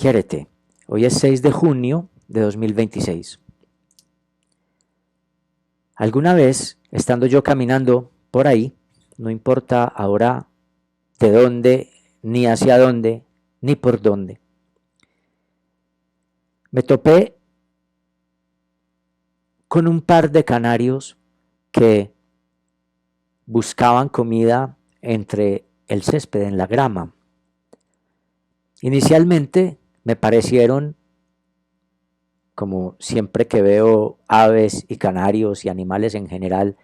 Quiérete. Hoy es 6 de junio de 2026. Alguna vez, estando yo caminando por ahí, no importa ahora de dónde, ni hacia dónde, ni por dónde, me topé con un par de canarios que buscaban comida entre el césped, en la grama. Inicialmente me parecieron, como siempre que veo aves y canarios y animales en general,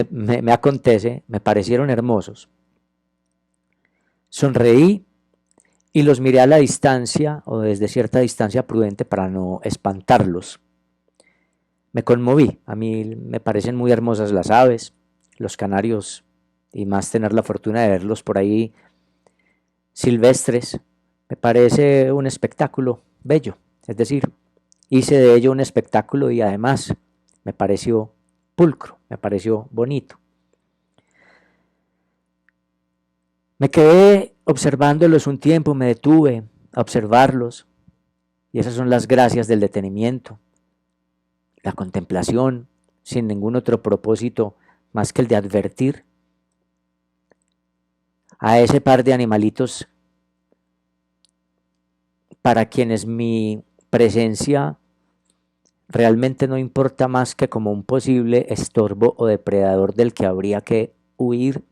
me acontece, me parecieron hermosos. Sonreí y los miré a la distancia o desde cierta distancia prudente para no espantarlos. Me conmoví, a mí me parecen muy hermosas las aves, los canarios, y más tener la fortuna de verlos por ahí silvestres, me parece un espectáculo bello, es decir, hice de ello un espectáculo y además me pareció pulcro, me pareció bonito. Me quedé observándolos un tiempo, me detuve a observarlos, y esas son las gracias del detenimiento, la contemplación, sin ningún otro propósito más que el de advertir a ese par de animalitos para quienes mi presencia realmente no importa más que como un posible estorbo o depredador del que habría que huir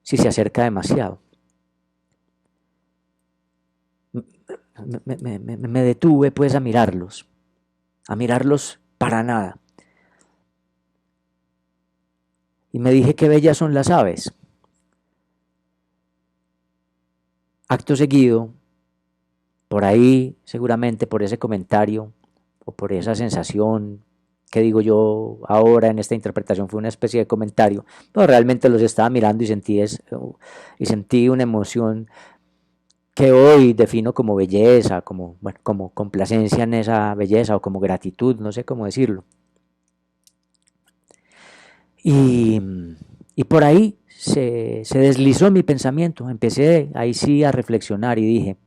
si se acerca demasiado. Me detuve pues a mirarlos para nada. Y me dije qué bellas son las aves. Acto seguido, por ahí, seguramente por ese comentario o por esa sensación que digo yo ahora en esta interpretación fue una especie de comentario, pero realmente los estaba mirando y sentí una emoción que hoy defino como belleza, como complacencia en esa belleza o como gratitud, no sé cómo decirlo. Y por ahí se deslizó mi pensamiento, empecé ahí sí a reflexionar y dije,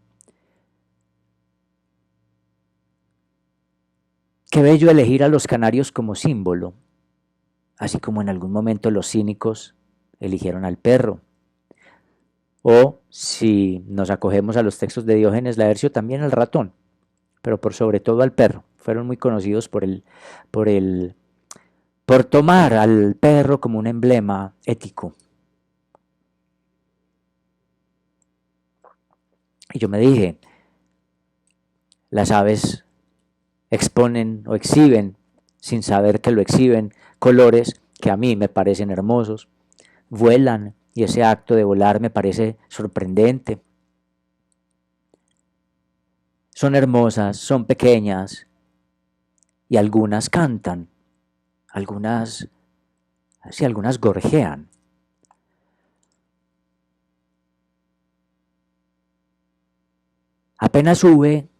qué bello elegir a los canarios como símbolo, así como en algún momento los cínicos eligieron al perro. O si nos acogemos a los textos de Diógenes Laercio, también al ratón, pero por sobre todo al perro. Fueron muy conocidos por tomar al perro como un emblema ético. Y yo me dije, las aves exponen o exhiben, sin saber que lo exhiben, colores que a mí me parecen hermosos, vuelan y ese acto de volar me parece sorprendente. Son hermosas, son pequeñas y algunas cantan, algunas gorjean. Apenas hube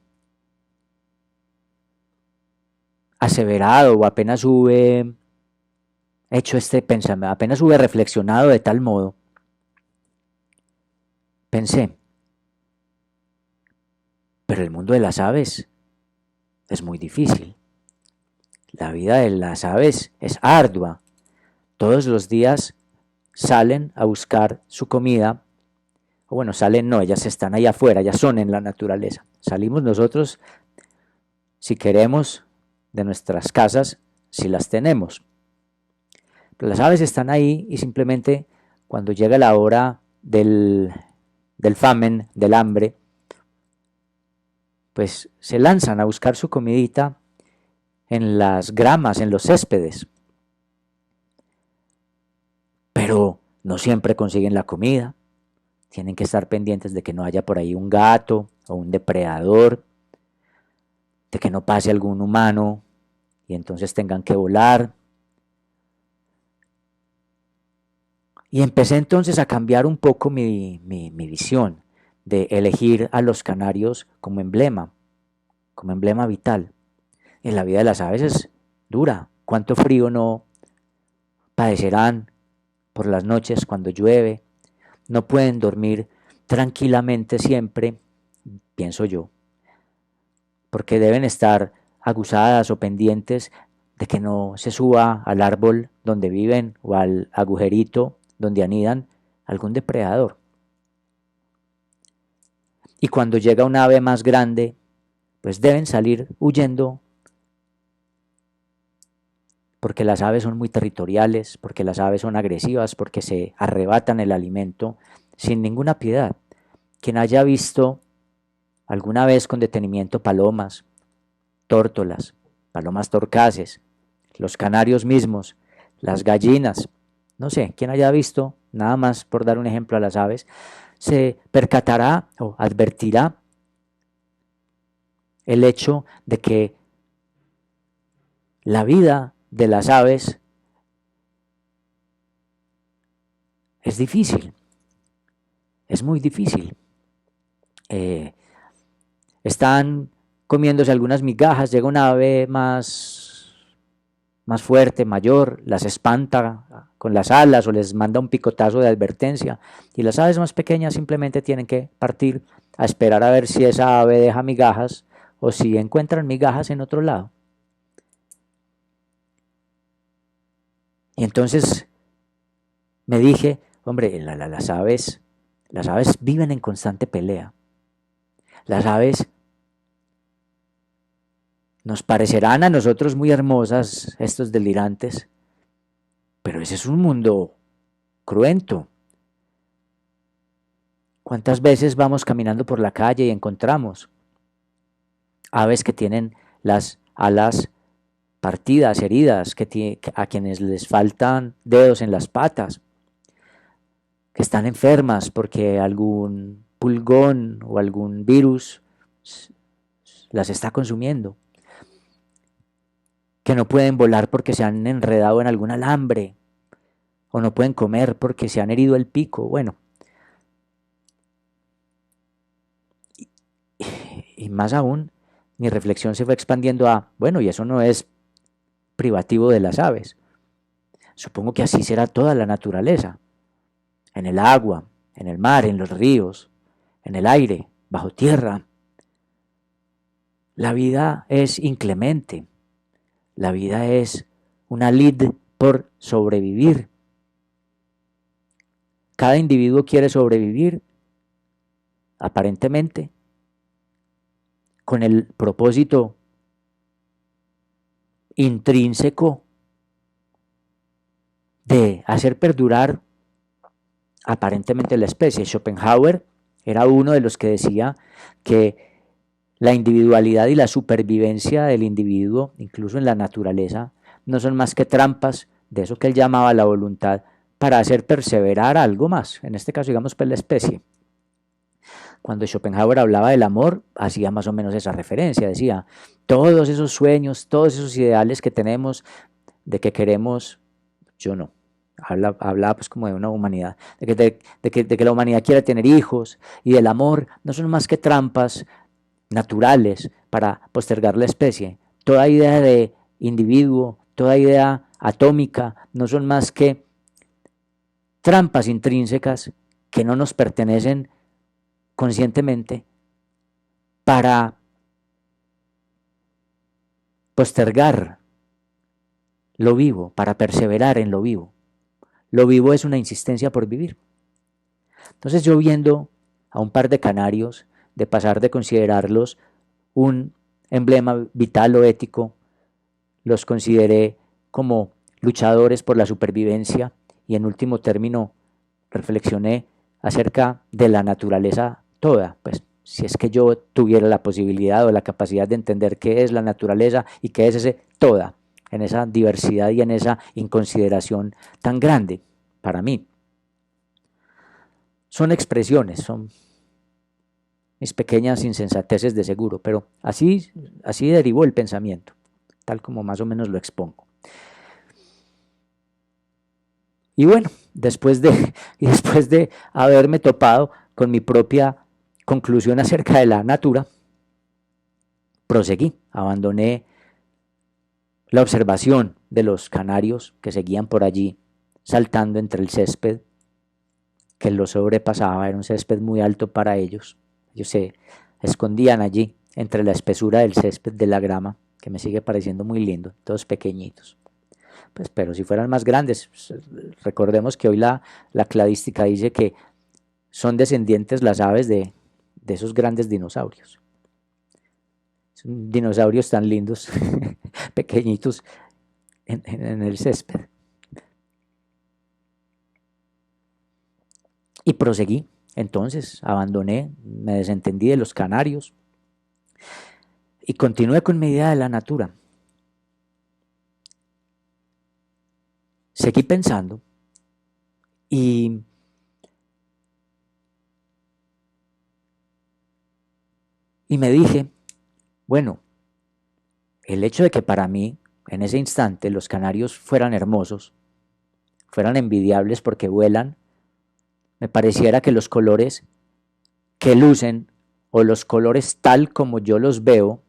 aseverado o apenas hube hecho este pensamiento, apenas hube reflexionado de tal modo, pensé, pero el mundo de las aves es muy difícil. La vida de las aves es ardua. Todos los días salen a buscar su comida, o bueno, salen no, ellas están ahí afuera, ellas son en la naturaleza. Salimos nosotros, si queremos, de nuestras casas, si las tenemos. Pero las aves están ahí y simplemente cuando llega la hora del famen, del hambre, pues se lanzan a buscar su comidita en las gramas, en los céspedes. Pero no siempre consiguen la comida. Tienen que estar pendientes de que no haya por ahí un gato o un depredador, de que no pase algún humano y entonces tengan que volar. Y empecé entonces a cambiar un poco mi visión de elegir a los canarios como emblema vital. En la vida de las aves es dura. ¿Cuánto frío no padecerán por las noches cuando llueve? No pueden dormir tranquilamente siempre, pienso yo. porque deben estar aguzadas o pendientes de que no se suba al árbol donde viven o al agujerito donde anidan algún depredador. Y cuando llega un ave más grande, pues deben salir huyendo, porque las aves son muy territoriales, porque las aves son agresivas, porque se arrebatan el alimento sin ninguna piedad. Quien haya visto alguna vez con detenimiento palomas, tórtolas, palomas torcaces, los canarios mismos, las gallinas, no sé, quien haya visto, nada más por dar un ejemplo a las aves, se percatará o advertirá el hecho de que la vida de las aves es difícil, es muy difícil. Están comiéndose algunas migajas, llega una ave más fuerte, mayor, las espanta con las alas o les manda un picotazo de advertencia, y las aves más pequeñas simplemente tienen que partir a esperar a ver si esa ave deja migajas o si encuentran migajas en otro lado. Y entonces me dije, hombre, las aves viven en constante pelea. Las aves nos parecerán a nosotros muy hermosas, estos delirantes, pero ese es un mundo cruento. ¿Cuántas veces vamos caminando por la calle y encontramos aves que tienen las alas partidas, heridas, a quienes les faltan dedos en las patas, que están enfermas porque algún pulgón o algún virus las está consumiendo, que no pueden volar porque se han enredado en algún alambre, o no pueden comer porque se han herido el pico? Bueno, y más aún, mi reflexión se fue expandiendo a, bueno, y eso no es privativo de las aves. Supongo que así será toda la naturaleza, en el agua, en el mar, en los ríos, en el aire, bajo tierra. La vida es inclemente, la vida es una lid por sobrevivir. Cada individuo quiere sobrevivir, aparentemente, con el propósito intrínseco de hacer perdurar aparentemente la especie. Schopenhauer era uno de los que decía que la individualidad y la supervivencia del individuo, incluso en la naturaleza, no son más que trampas de eso que él llamaba la voluntad para hacer perseverar algo más, en este caso digamos pues la especie. Cuando Schopenhauer hablaba del amor, hacía más o menos esa referencia, decía, todos esos sueños, todos esos ideales que tenemos de que queremos, yo no, hablaba pues como de una humanidad, de que la humanidad quiere tener hijos y del amor, no son más que trampas naturales para postergar la especie. Toda idea de individuo, toda idea atómica, no son más que trampas intrínsecas que no nos pertenecen conscientemente para postergar lo vivo, para perseverar en lo vivo. Lo vivo es una insistencia por vivir. Entonces yo viendo a un par de canarios, de pasar de considerarlos un emblema vital o ético, los consideré como luchadores por la supervivencia y en último término reflexioné acerca de la naturaleza toda, pues si es que yo tuviera la posibilidad o la capacidad de entender qué es la naturaleza y qué es ese toda, en esa diversidad y en esa inconsideración tan grande para mí. Son expresiones, son mis pequeñas insensateces de seguro, pero así derivó el pensamiento, tal como más o menos lo expongo. Y bueno, después de haberme topado con mi propia conclusión acerca de la natura, proseguí, abandoné la observación de los canarios que seguían por allí saltando entre el césped que los sobrepasaba, era un césped muy alto para ellos. Ellos se escondían allí entre la espesura del césped de la grama, que me sigue pareciendo muy lindo, todos pequeñitos. Pues, pero si fueran más grandes, recordemos que hoy la cladística dice que son descendientes las aves de esos grandes dinosaurios. Son dinosaurios tan lindos, pequeñitos en el césped. Y proseguí, entonces abandoné, me desentendí de los canarios y continué con mi idea de la natura. Seguí pensando y me dije, bueno, el hecho de que para mí, en ese instante, los canarios fueran hermosos, fueran envidiables porque vuelan, me pareciera que los colores que lucen, o los colores tal como yo los veo,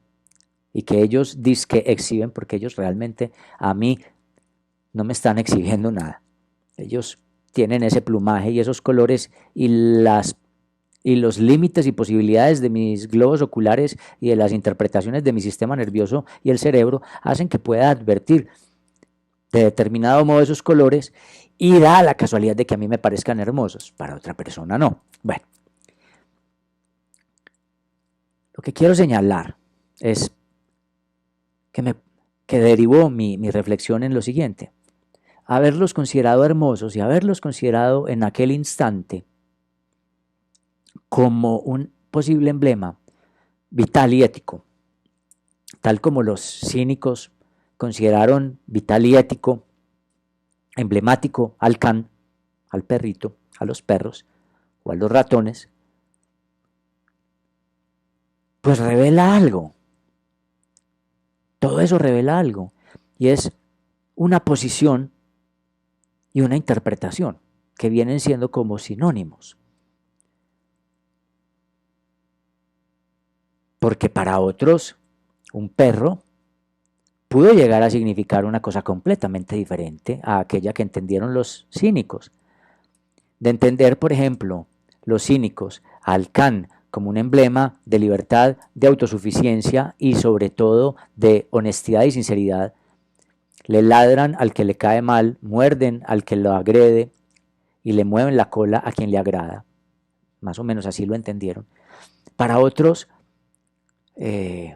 y que ellos dizque exhiben, porque ellos realmente a mí no me están exhibiendo nada. Ellos tienen ese plumaje y esos colores y los límites y posibilidades de mis globos oculares y de las interpretaciones de mi sistema nervioso y el cerebro hacen que pueda advertir de determinado modo esos colores y da la casualidad de que a mí me parezcan hermosos, para otra persona no. Bueno, lo que quiero señalar es que derivó mi reflexión en lo siguiente: haberlos considerado hermosos y haberlos considerado en aquel instante como un posible emblema vital y ético, tal como los cínicos consideraron vital y ético, emblemático al can, al perrito, a los perros o a los ratones, pues revela algo. Todo eso revela algo, y es una posición y una interpretación que vienen siendo como sinónimos. Porque para otros, un perro pudo llegar a significar una cosa completamente diferente a aquella que entendieron los cínicos. De entender, por ejemplo, los cínicos al can como un emblema de libertad, de autosuficiencia y sobre todo de honestidad y sinceridad, le ladran al que le cae mal, muerden al que lo agrede y le mueven la cola a quien le agrada. Más o menos así lo entendieron. Para otros, el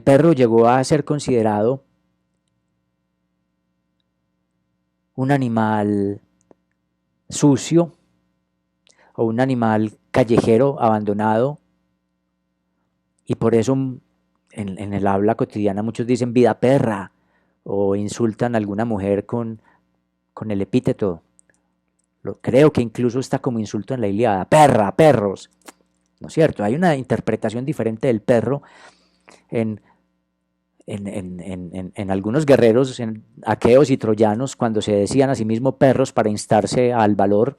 perro llegó a ser considerado un animal sucio o un animal callejero abandonado, y por eso en el habla cotidiana muchos dicen vida perra o insultan a alguna mujer con el epíteto. Creo que incluso está como insulto en la Ilíada: perra, perros. ¿No es cierto? Hay una interpretación diferente del perro en algunos guerreros aqueos y troyanos, cuando se decían a sí mismos perros para instarse al valor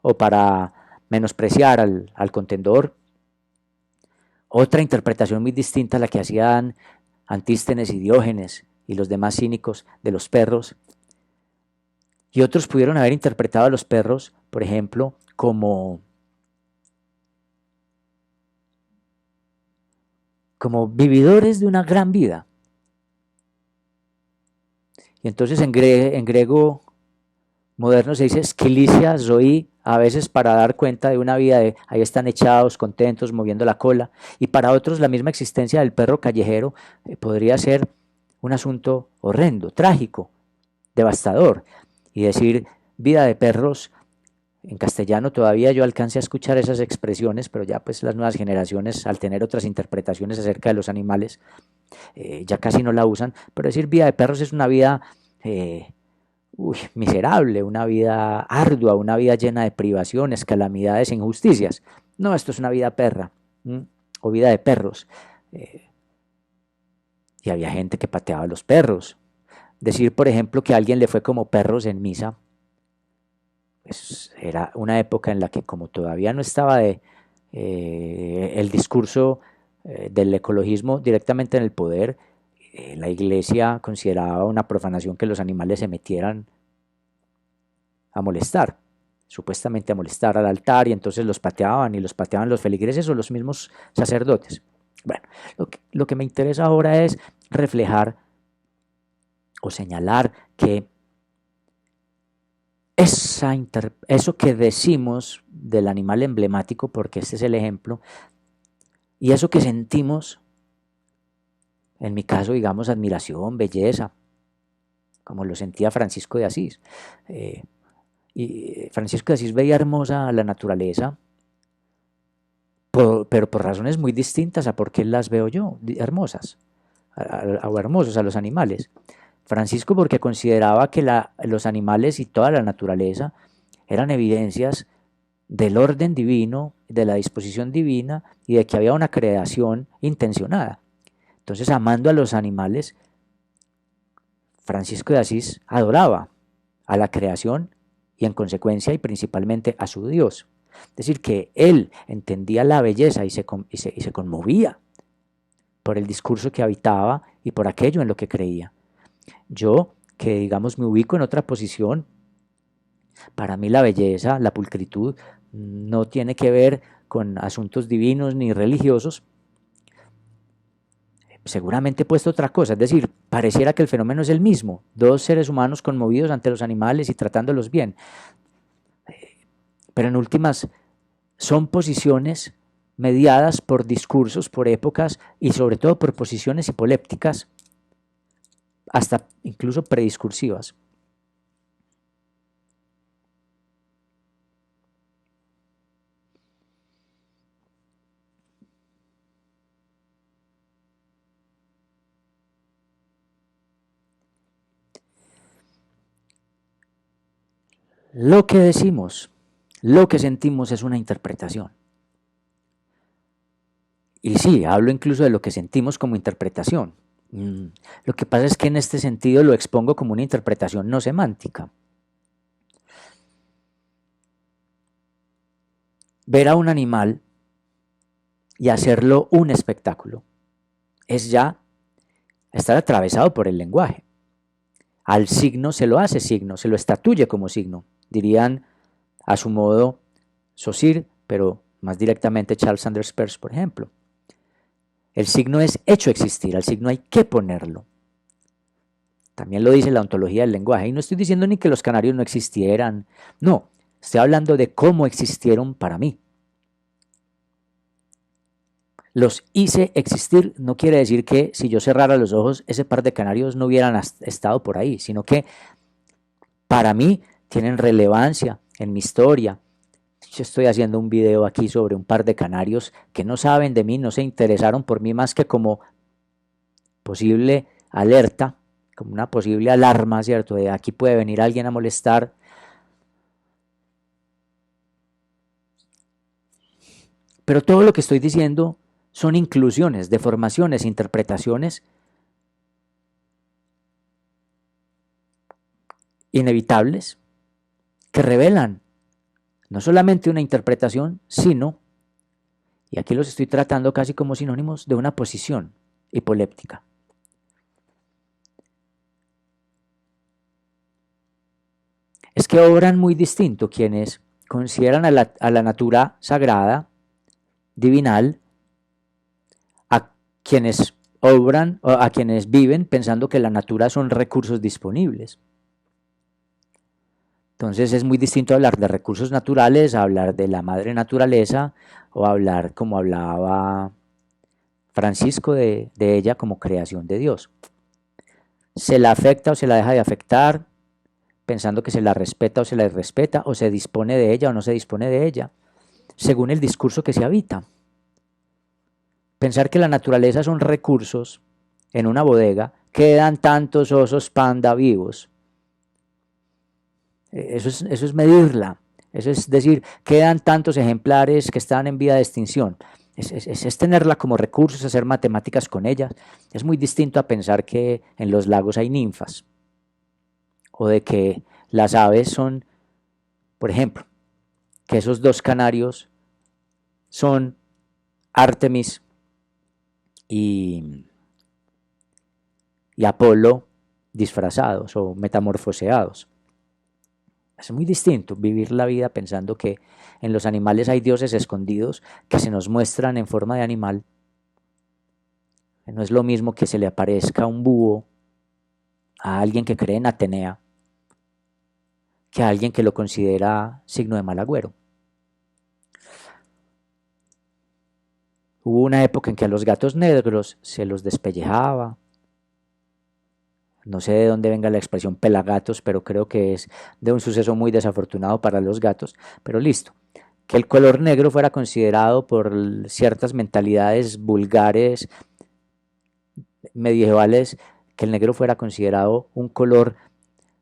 o para menospreciar al contendor. Otra interpretación muy distinta a la que hacían Antístenes y Diógenes y los demás cínicos de los perros. Y otros pudieron haber interpretado a los perros, por ejemplo, como vividores de una gran vida. Y entonces en griego moderno se dice skilicia zoí, a veces para dar cuenta de una vida de ahí están echados, contentos, moviendo la cola. Y para otros la misma existencia del perro callejero podría ser un asunto horrendo, trágico, devastador. Y decir vida de perros, en castellano todavía yo alcancé a escuchar esas expresiones, pero ya pues las nuevas generaciones, al tener otras interpretaciones acerca de los animales, ya casi no la usan. Pero decir vida de perros es una vida miserable, una vida ardua, una vida llena de privaciones, calamidades e injusticias. No, esto es una vida perra, o vida de perros. Y había gente que pateaba a los perros. Decir, por ejemplo, que a alguien le fue como perros en misa, pues era una época en la que, como todavía no estaba el discurso del ecologismo directamente en el poder, la iglesia consideraba una profanación que los animales se metieran a molestar. supuestamente a molestar al altar, y entonces los pateaban y los pateaban los feligreses o los mismos sacerdotes. Bueno, lo que me interesa ahora es reflejar o señalar que eso que decimos del animal emblemático, porque este es el ejemplo, y eso que sentimos, en mi caso, digamos, admiración, belleza, como lo sentía Francisco de Asís. Y Francisco de Asís veía hermosa la naturaleza, pero por razones muy distintas a por qué las veo yo, hermosas, o hermosos a los animales. Francisco porque consideraba que los animales y toda la naturaleza eran evidencias del orden divino, de la disposición divina y de que había una creación intencionada. Entonces, amando a los animales, Francisco de Asís adoraba a la creación y en consecuencia y principalmente a su Dios. Es decir, que él entendía la belleza y se conmovía por el discurso que habitaba y por aquello en lo que creía. Yo, que digamos me ubico en otra posición, para mí la belleza, la pulcritud, no tiene que ver con asuntos divinos ni religiosos. Seguramente he puesto otra cosa, es decir, pareciera que el fenómeno es el mismo, dos seres humanos conmovidos ante los animales y tratándolos bien. Pero en últimas, son posiciones mediadas por discursos, por épocas y sobre todo por posiciones hipolépticas, hasta incluso prediscursivas. Lo que decimos, lo que sentimos es una interpretación. Y sí, hablo incluso de lo que sentimos como interpretación. Lo que pasa es que en este sentido lo expongo como una interpretación no semántica. Ver a un animal y hacerlo un espectáculo es ya estar atravesado por el lenguaje. Al signo se lo hace signo, se lo estatuye como signo. Dirían a su modo Saussure, pero más directamente Charles Sanders Peirce, por ejemplo. El signo es hecho existir, al signo hay que ponerlo. También lo dice la ontología del lenguaje. Y no estoy diciendo ni que los canarios no existieran, no, estoy hablando de cómo existieron para mí. Los hice existir no quiere decir que si yo cerrara los ojos ese par de canarios no hubieran estado por ahí, sino que para mí tienen relevancia en mi historia. Yo estoy haciendo un video aquí sobre un par de canarios que no saben de mí, no se interesaron por mí más que como posible alerta, como una posible alarma, ¿cierto? De aquí puede venir alguien a molestar. Pero todo lo que estoy diciendo son inclusiones, deformaciones, interpretaciones inevitables que revelan no solamente una interpretación, sino, y aquí los estoy tratando casi como sinónimos, de una posición hipoléptica. Es que obran muy distinto quienes consideran a la natura sagrada, divinal, a quienes obran, o a quienes viven pensando que la natura son recursos disponibles. Entonces es muy distinto hablar de recursos naturales a hablar de la madre naturaleza o hablar como hablaba Francisco de ella como creación de Dios. Se la afecta o se la deja de afectar, pensando que se la respeta o se la irrespeta, o se dispone de ella o no se dispone de ella, según el discurso que se habita. Pensar que la naturaleza son recursos en una bodega, quedan tantos osos panda vivos. Eso es medirla, eso es decir, quedan tantos ejemplares que están en vía de extinción. Es tenerla como recursos, hacer matemáticas con ella. Es muy distinto a pensar que en los lagos hay ninfas o de que las aves son, por ejemplo, que esos dos canarios son Artemis y Apolo disfrazados o metamorfoseados. Es muy distinto vivir la vida pensando que en los animales hay dioses escondidos que se nos muestran en forma de animal. No es lo mismo que se le aparezca un búho a alguien que cree en Atenea que a alguien que lo considera signo de mal agüero. Hubo una época en que a los gatos negros se los despellejaba. No sé de dónde venga la expresión pelagatos, pero creo que es de un suceso muy desafortunado para los gatos. Pero listo, que el color negro fuera considerado por ciertas mentalidades vulgares medievales, que el negro fuera considerado un color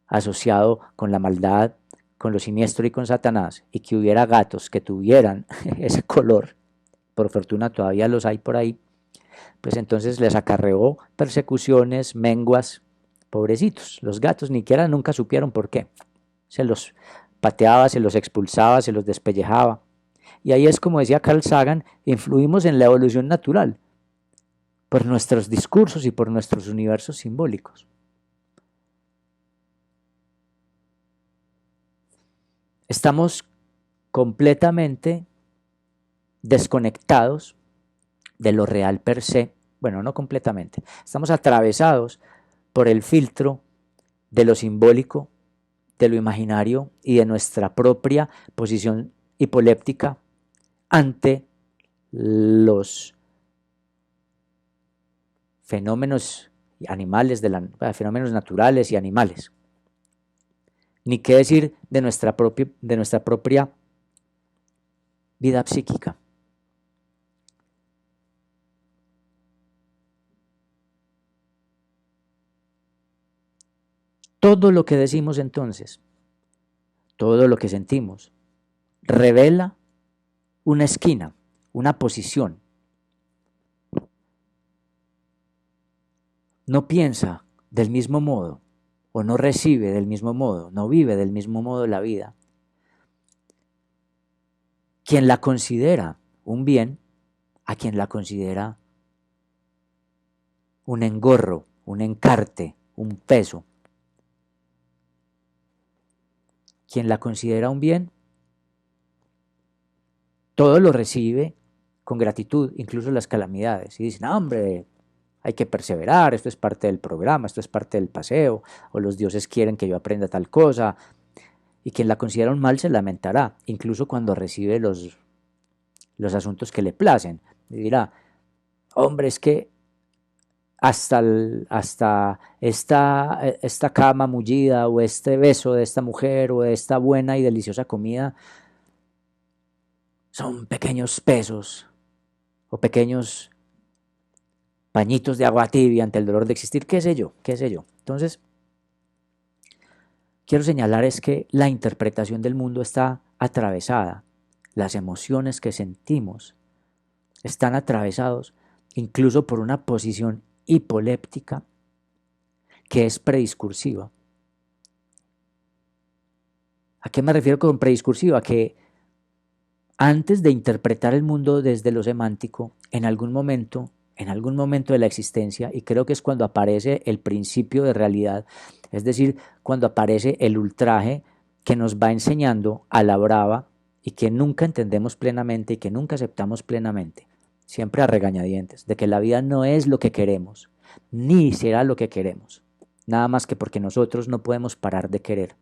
asociado con la maldad, con lo siniestro y con Satanás, y que hubiera gatos que tuvieran ese color, por fortuna todavía los hay por ahí, pues entonces les acarreó persecuciones, menguas, pobrecitos. Los gatos ni siquiera nunca supieron por qué. Se los pateaba, se los expulsaba, se los despellejaba. Y ahí es como decía Carl Sagan, influimos en la evolución natural por nuestros discursos y por nuestros universos simbólicos. Estamos completamente desconectados de lo real per se. Bueno, no completamente. Estamos atravesados por el filtro de lo simbólico, de lo imaginario y de nuestra propia posición hipoléptica ante los fenómenos animales, fenómenos naturales y animales. Ni qué decir de nuestra propia vida psíquica. Todo lo que decimos entonces, todo lo que sentimos, revela una esquina, una posición. No piensa del mismo modo, o no recibe del mismo modo, no vive del mismo modo la vida. Quien la considera un bien, a quien la considera un engorro, un encarte, un peso. Quien la considera un bien, todo lo recibe con gratitud, incluso las calamidades. Y dice, no, hombre, hay que perseverar, esto es parte del programa, esto es parte del paseo, o los dioses quieren que yo aprenda tal cosa. Y quien la considera un mal se lamentará, incluso cuando recibe los asuntos que le placen. Y dirá, hombre, es que hasta esta cama mullida o este beso de esta mujer o esta buena y deliciosa comida son pequeños pesos o pequeños pañitos de agua tibia ante el dolor de existir, qué sé yo, qué sé yo. Entonces, quiero señalar es que la interpretación del mundo está atravesada, las emociones que sentimos están atravesados incluso por una posición hipoléptica que es prediscursiva. ¿A qué me refiero con prediscursiva? Que antes de interpretar el mundo desde lo semántico, en algún momento de la existencia, y creo que es cuando aparece el principio de realidad, es decir, cuando aparece el ultraje que nos va enseñando a la brava y que nunca entendemos plenamente y que nunca aceptamos plenamente, siempre a regañadientes, de que la vida no es lo que queremos, ni será lo que queremos, nada más que porque nosotros no podemos parar de querer,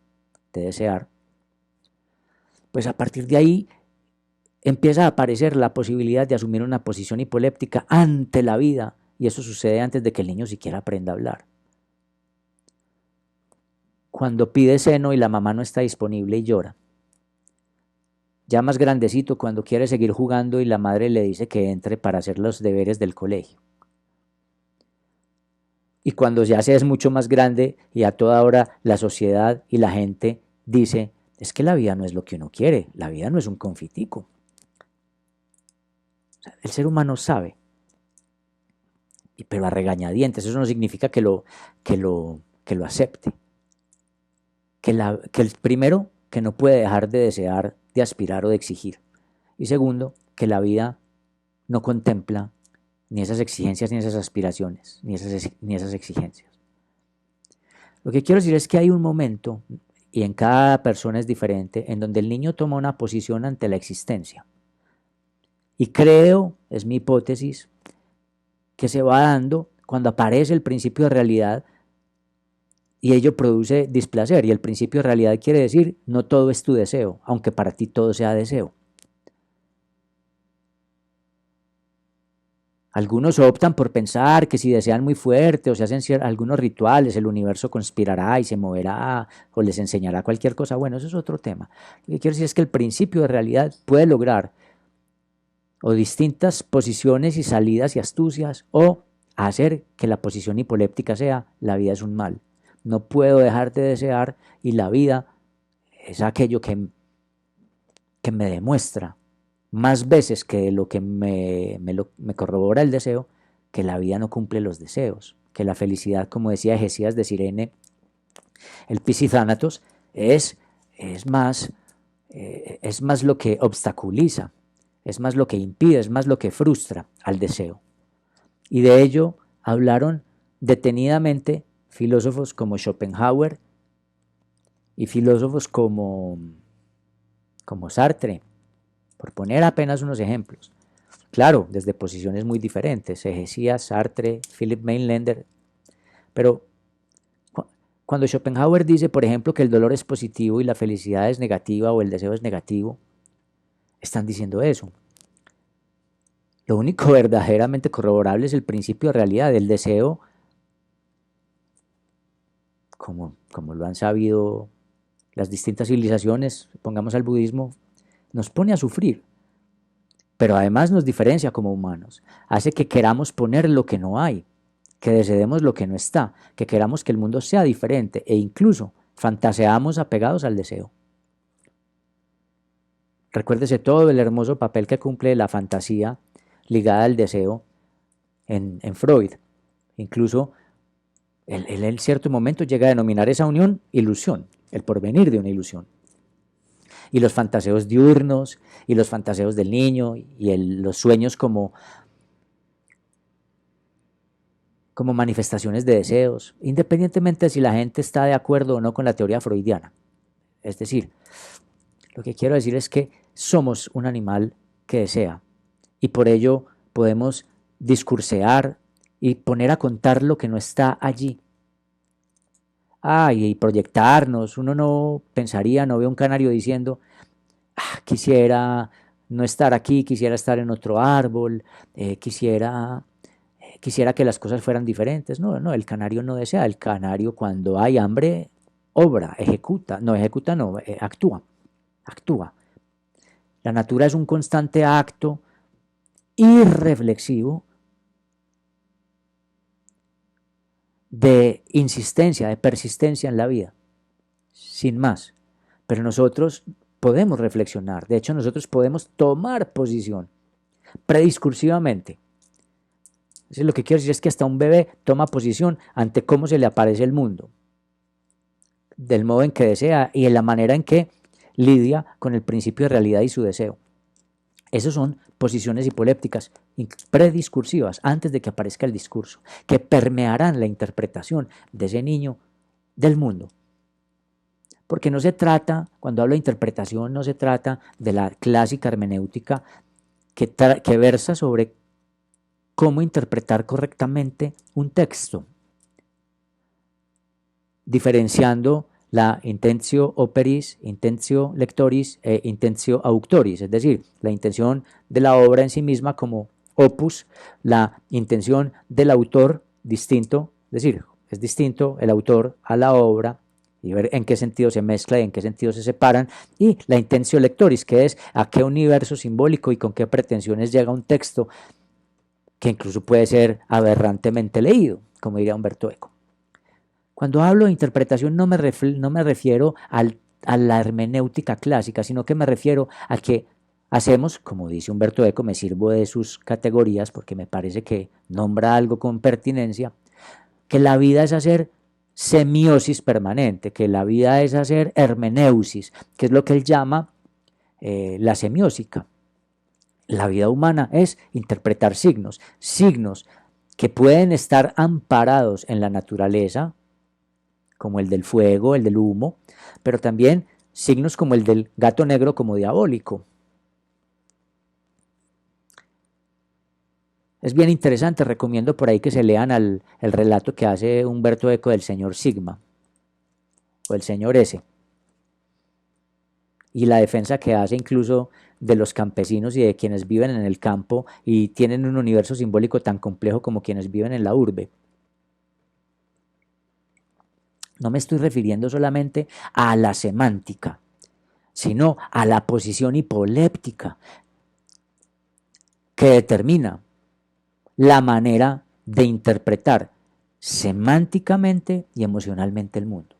de desear. Pues a partir de ahí empieza a aparecer la posibilidad de asumir una posición hipoléptica ante la vida, y eso sucede antes de que el niño siquiera aprenda a hablar. Cuando pide seno y la mamá no está disponible y llora. Ya más grandecito, cuando quiere seguir jugando y la madre le dice que entre para hacer los deberes del colegio. Y cuando ya se es mucho más grande y a toda hora la sociedad y la gente dice, es que la vida no es lo que uno quiere, la vida no es un confitico. O sea, el ser humano sabe, pero a regañadientes. Eso no significa que lo acepte. Que el primero, que no puede dejar de desear, de aspirar o de exigir. Y segundo, que la vida no contempla ni esas exigencias, ni esas aspiraciones, ni esas exigencias. Lo que quiero decir es que hay un momento, y en cada persona es diferente, en donde el niño toma una posición ante la existencia. Y creo, es mi hipótesis, que se va dando cuando aparece el principio de realidad y ello produce displacer. Y el principio de realidad quiere decir, no todo es tu deseo, aunque para ti todo sea deseo. Algunos optan por pensar que si desean muy fuerte o se hacen algunos rituales, el universo conspirará y se moverá o les enseñará cualquier cosa. Bueno, eso es otro tema. Lo que quiero decir es que el principio de realidad puede lograr o distintas posiciones y salidas y astucias o hacer que la posición hipoléptica sea la vida es un mal. No puedo dejar de desear y la vida es aquello que me demuestra más veces que lo que me corrobora el deseo, que la vida no cumple los deseos, que la felicidad, como decía Hesías de Cirene, el Pisizánatos, es más lo que obstaculiza, es más lo que impide, es más lo que frustra al deseo. Y de ello hablaron detenidamente filósofos como Schopenhauer y filósofos como Sartre, por poner apenas unos ejemplos. Claro, desde posiciones muy diferentes, Hesías, Sartre, Philip Mainlander, pero cuando Schopenhauer dice, por ejemplo, que el dolor es positivo y la felicidad es negativa o el deseo es negativo, están diciendo eso. Lo único verdaderamente corroborable es el principio de realidad. El deseo, como lo han sabido las distintas civilizaciones, pongamos al budismo, nos pone a sufrir, pero además nos diferencia como humanos, hace que queramos poner lo que no hay, que deseemos lo que no está, que queramos que el mundo sea diferente e incluso fantaseamos apegados al deseo. Recuérdese todo el hermoso papel que cumple la fantasía ligada al deseo en Freud. Incluso él en cierto momento llega a denominar esa unión ilusión, el porvenir de una ilusión. Y los fantaseos diurnos y los fantaseos del niño y los sueños como manifestaciones de deseos, independientemente de si la gente está de acuerdo o no con la teoría freudiana. Es decir, lo que quiero decir es que somos un animal que desea y por ello podemos discursear y poner a contar lo que no está allí. Y proyectarnos, uno no pensaría, no ve un canario diciendo, quisiera no estar aquí, quisiera estar en otro árbol, quisiera que las cosas fueran diferentes. No, el canario no desea, el canario cuando hay hambre, obra, actúa. La natura es un constante acto irreflexivo de insistencia, de persistencia en la vida, sin más. Pero nosotros podemos reflexionar, de hecho nosotros podemos tomar posición prediscursivamente. Lo que quiero decir es que hasta un bebé toma posición ante cómo se le aparece el mundo, del modo en que desea y en la manera en que lidia con el principio de realidad y su deseo. Esas son posiciones hipolépticas prediscursivas, antes de que aparezca el discurso, que permearán la interpretación de ese niño del mundo. Porque no se trata, cuando hablo de interpretación, no se trata de la clásica hermenéutica que versa sobre cómo interpretar correctamente un texto, diferenciando la intentio operis, intentio lectoris e intentio auctoris, es decir, la intención de la obra en sí misma como opus, la intención del autor distinto, es decir, es distinto el autor a la obra y ver en qué sentido se mezcla y en qué sentido se separan, y la intentio lectoris, que es a qué universo simbólico y con qué pretensiones llega un texto que incluso puede ser aberrantemente leído, como diría Umberto Eco. Cuando hablo de interpretación no me refiero a la hermenéutica clásica, sino que me refiero a que hacemos, como dice Umberto Eco, me sirvo de sus categorías porque me parece que nombra algo con pertinencia, que la vida es hacer semiosis permanente, que la vida es hacer hermeneusis, que es lo que él llama la semiósica. La vida humana es interpretar signos que pueden estar amparados en la naturaleza, como el del fuego, el del humo, pero también signos como el del gato negro como diabólico. Es bien interesante, recomiendo por ahí que se lean el relato que hace Humberto Eco del señor Sigma, o el señor S, y la defensa que hace incluso de los campesinos y de quienes viven en el campo y tienen un universo simbólico tan complejo como quienes viven en la urbe. No me estoy refiriendo solamente a la semántica, sino a la posición hipoléptica que determina la manera de interpretar semánticamente y emocionalmente el mundo.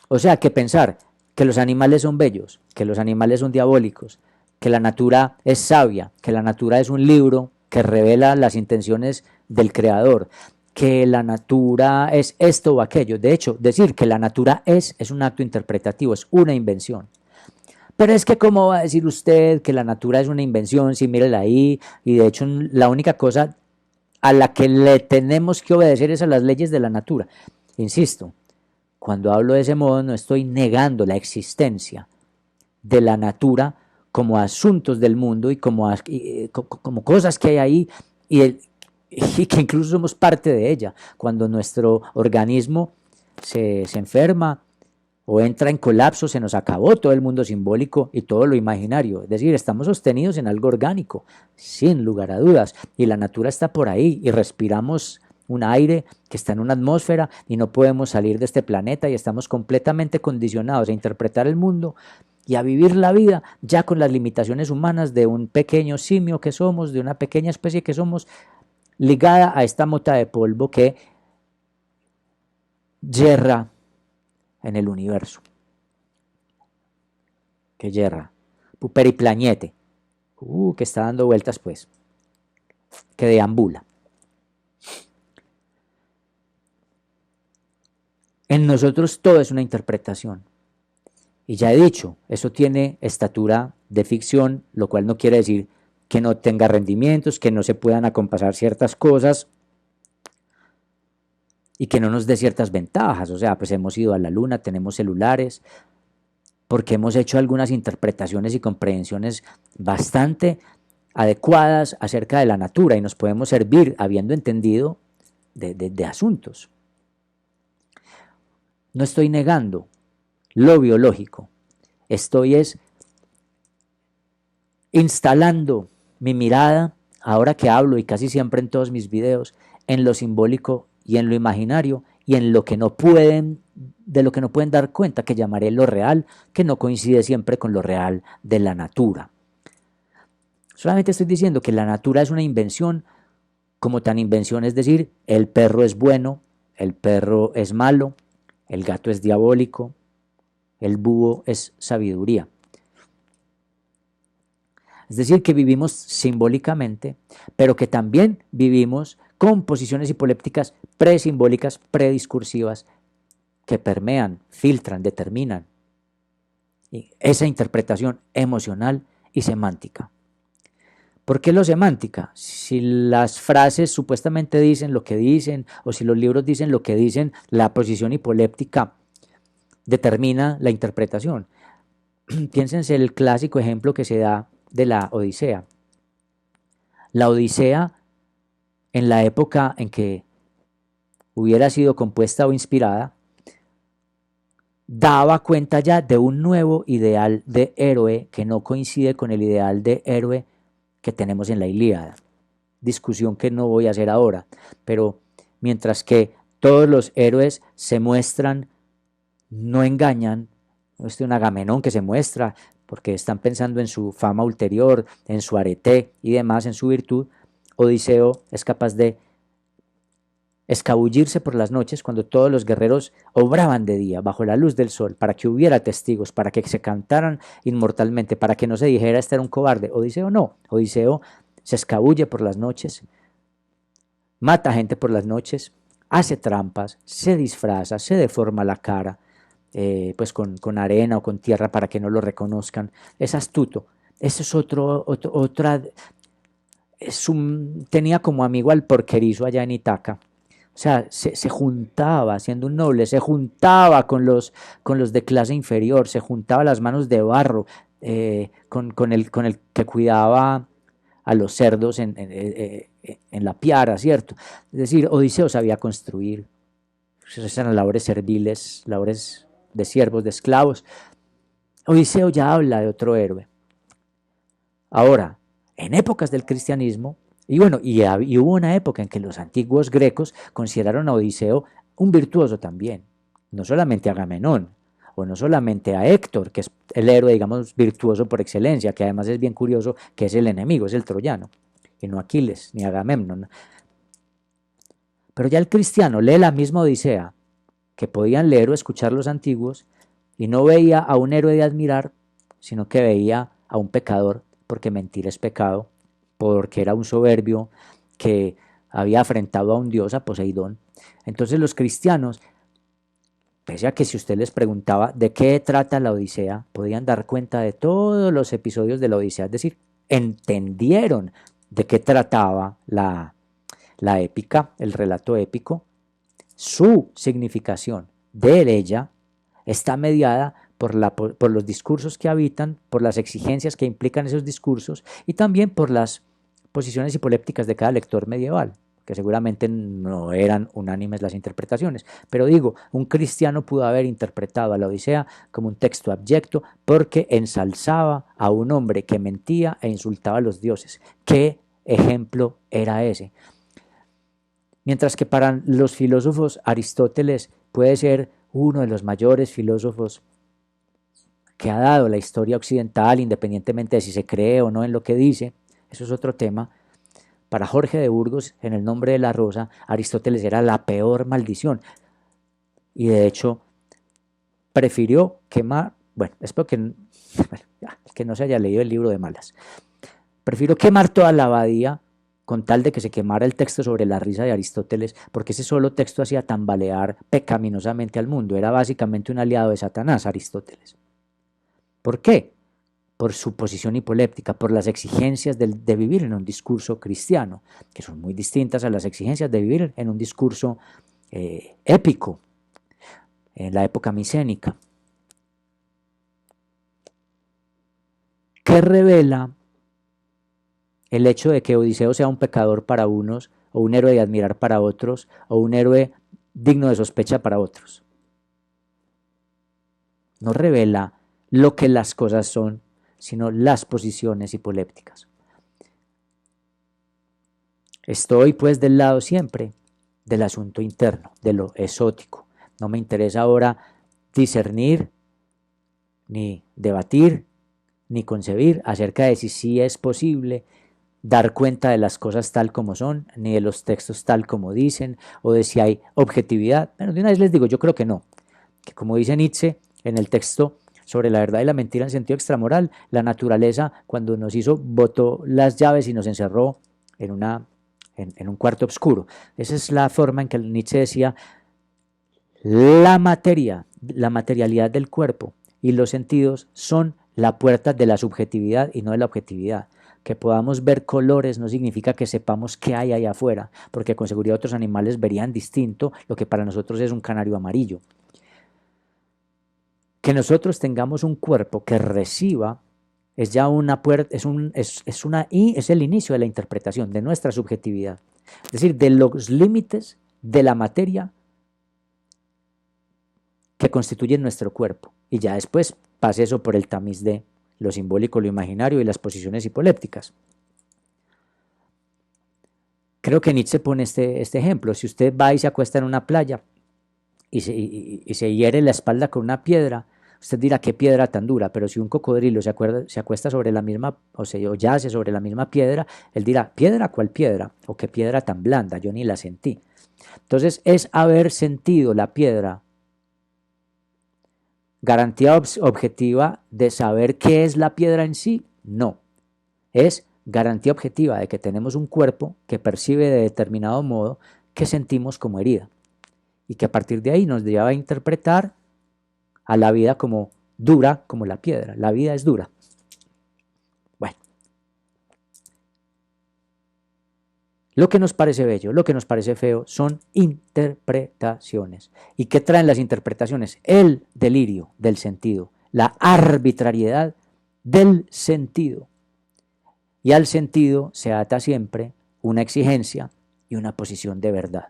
O sea, que pensar que los animales son bellos, que los animales son diabólicos, que la natura es sabia, que la natura es un libro que revela las intenciones del creador, que la natura es esto o aquello. De hecho, decir que la natura es un acto interpretativo, es una invención. Pero es que ¿cómo va a decir usted que la natura es una invención? Sí, mírela ahí, y de hecho la única cosa a la que le tenemos que obedecer es a las leyes de la natura. Insisto, cuando hablo de ese modo no estoy negando la existencia de la natura como asuntos del mundo y como cosas que hay ahí y que incluso somos parte de ella. Cuando nuestro organismo se enferma o entra en colapso, se nos acabó todo el mundo simbólico y todo lo imaginario. Es decir, estamos sostenidos en algo orgánico, sin lugar a dudas, y la natura está por ahí y respiramos un aire que está en una atmósfera y no podemos salir de este planeta y estamos completamente condicionados a interpretar el mundo y a vivir la vida ya con las limitaciones humanas de un pequeño simio que somos, de una pequeña especie que somos, ligada a esta mota de polvo que yerra en el universo, que yerra, periplañete, que está dando vueltas pues, que deambula. En nosotros todo es una interpretación. Y ya he dicho, eso tiene estatura de ficción, lo cual no quiere decir que no tenga rendimientos, que no se puedan acompasar ciertas cosas y que no nos dé ciertas ventajas. O sea, pues hemos ido a la luna, tenemos celulares, porque hemos hecho algunas interpretaciones y comprensiones bastante adecuadas acerca de la natura y nos podemos servir habiendo entendido de asuntos. No estoy negando lo biológico, estoy instalando mi mirada, ahora que hablo y casi siempre en todos mis videos, en lo simbólico y en lo imaginario y en lo que no pueden, de lo que no pueden dar cuenta, que llamaré lo real, que no coincide siempre con lo real de la natura. Solamente estoy diciendo que la natura es una invención, como tan invención, es decir, el perro es bueno, el perro es malo, el gato es diabólico, el búho es sabiduría. Es decir, que vivimos simbólicamente, pero que también vivimos con posiciones hipolépticas presimbólicas, prediscursivas, que permean, filtran, determinan esa interpretación emocional y semántica. ¿Por qué lo semántica? Si las frases supuestamente dicen lo que dicen, o si los libros dicen lo que dicen, la posición hipoléptica determina la interpretación. Piénsense el clásico ejemplo que se da de la Odisea. La Odisea, en la época en que hubiera sido compuesta o inspirada, daba cuenta ya de un nuevo ideal de héroe que no coincide con el ideal de héroe que tenemos en la Ilíada. Discusión que no voy a hacer ahora, pero mientras que todos los héroes se muestran, no engañan, no es un Agamenón que se muestra porque están pensando en su fama ulterior, en su arete y demás, en su virtud, Odiseo es capaz de escabullirse por las noches cuando todos los guerreros obraban de día, bajo la luz del sol, para que hubiera testigos, para que se cantaran inmortalmente, para que no se dijera este era un cobarde. Odiseo no, Odiseo se escabulle por las noches, mata gente por las noches, hace trampas, se disfraza, se deforma la cara, pues con arena o con tierra para que no lo reconozcan. Es astuto. Ese es otra... tenía como amigo al porquerizo allá en Itaca, O sea, se juntaba, siendo un noble, se juntaba con los de clase inferior, se juntaba las manos de barro, con el que cuidaba a los cerdos en la piara, ¿cierto? Es decir, Odiseo sabía construir, esas eran labores serviles, labores de siervos, de esclavos. Odiseo ya habla de otro héroe. Ahora, en épocas del cristianismo, y bueno, y hubo una época en que los antiguos grecos consideraron a Odiseo un virtuoso también, no solamente a Agamenón, o no solamente a Héctor, que es el héroe, digamos, virtuoso por excelencia, que además es bien curioso que es el enemigo, es el troyano, y no Aquiles ni Agamemnon. Pero ya el cristiano lee la misma Odisea que podían leer o escuchar los antiguos y no veía a un héroe de admirar, sino que veía a un pecador, porque mentir es pecado, porque era un soberbio que había afrentado a un dios, a Poseidón. Entonces los cristianos, pese a que si usted les preguntaba de qué trata la Odisea, podían dar cuenta de todos los episodios de la Odisea, es decir, entendieron de qué trataba la épica, el relato épico. Su significación de ella está mediada por los discursos que habitan, por las exigencias que implican esos discursos y también por las posiciones hipolépticas de cada lector medieval, que seguramente no eran unánimes las interpretaciones. Pero digo, un cristiano pudo haber interpretado a la Odisea como un texto abyecto porque ensalzaba a un hombre que mentía e insultaba a los dioses. ¿Qué ejemplo era ese? Mientras que para los filósofos Aristóteles puede ser uno de los mayores filósofos que ha dado la historia occidental, independientemente de si se cree o no en lo que dice, eso es otro tema. Para Jorge de Burgos, en El nombre de la rosa, Aristóteles era la peor maldición. Y de hecho, prefirió quemar, bueno, espero que no se haya leído el libro de malas, prefirió quemar toda la abadía con tal de que se quemara el texto sobre la risa de Aristóteles, porque ese solo texto hacía tambalear pecaminosamente al mundo. Era básicamente un aliado de Satanás, Aristóteles. ¿Por qué? Por su posición hipoléptica, por las exigencias de vivir en un discurso cristiano, que son muy distintas a las exigencias de vivir en un discurso épico, en la época micénica. ¿Qué revela el hecho de que Odiseo sea un pecador para unos, o un héroe de admirar para otros, o un héroe digno de sospecha para otros? No revela lo que las cosas son, sino las posiciones hipolépticas. Estoy pues del lado siempre del asunto interno, de lo exótico. No me interesa ahora discernir, ni debatir, ni concebir acerca de si sí es posible dar cuenta de las cosas tal como son, ni de los textos tal como dicen, o de si hay objetividad. Bueno, de una vez les digo, yo creo que no, que como dice Nietzsche en el texto sobre la verdad y la mentira en sentido extramoral, la naturaleza cuando nos hizo botó las llaves y nos encerró en un cuarto oscuro. Esa es la forma en que Nietzsche decía, la materia, la materialidad del cuerpo y los sentidos son la puerta de la subjetividad y no de la objetividad. Que podamos ver colores no significa que sepamos qué hay allá afuera, porque con seguridad otros animales verían distinto lo que para nosotros es un canario amarillo. Que nosotros tengamos un cuerpo que reciba es ya una puerta, es el inicio de la interpretación de nuestra subjetividad, es decir, de los límites de la materia que constituyen nuestro cuerpo, y ya después pase eso por el tamiz de lo simbólico, lo imaginario y las posiciones hipolépticas. Creo que Nietzsche pone este ejemplo. Si usted va y se acuesta en una playa y se hiere la espalda con una piedra, usted dirá qué piedra tan dura, pero si un cocodrilo se acuesta sobre la misma, o yace sobre la misma piedra, él dirá, ¿piedra cuál piedra? O qué piedra tan blanda, yo ni la sentí. Entonces es haber sentido la piedra garantía objetiva de saber qué es la piedra en sí. No, es garantía objetiva de que tenemos un cuerpo que percibe de determinado modo que sentimos como herida y que a partir de ahí nos lleva a interpretar a la vida como dura, como la piedra. La vida es dura. Bueno, Lo que nos parece bello, lo que nos parece feo, son interpretaciones. ¿Y qué traen las interpretaciones? El delirio del sentido, la arbitrariedad del sentido. Y al sentido se ata siempre una exigencia y una posición de verdad.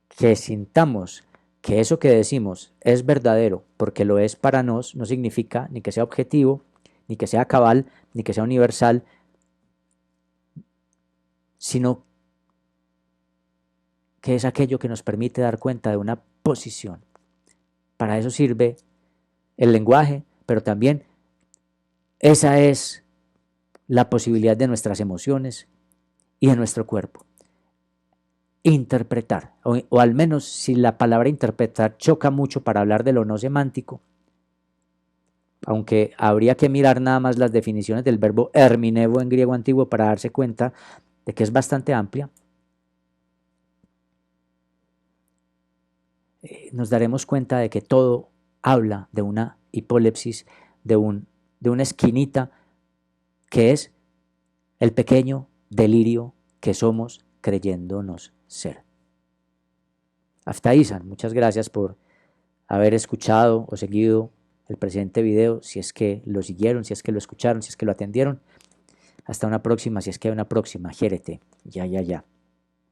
Que sintamos que eso que decimos es verdadero porque lo es para nos, no significa ni que sea objetivo, ni que sea cabal, ni que sea universal, sino que es aquello que nos permite dar cuenta de una posición. Para eso sirve el lenguaje, pero también esa es la posibilidad de nuestras emociones y de nuestro cuerpo. Interpretar, o al menos si la palabra interpretar choca mucho para hablar de lo no semántico, aunque habría que mirar nada más las definiciones del verbo herminevo en griego antiguo para darse cuenta de que es bastante amplia, nos daremos cuenta de que todo habla de una hipolepsis, de una esquinita que es el pequeño delirio que somos creyéndonos ser. Aftaisan, muchas gracias por haber escuchado o seguido el presente video, si es que lo siguieron, si es que lo escucharon, si es que lo atendieron. Hasta una próxima, si es que hay una próxima, Jérete, ya.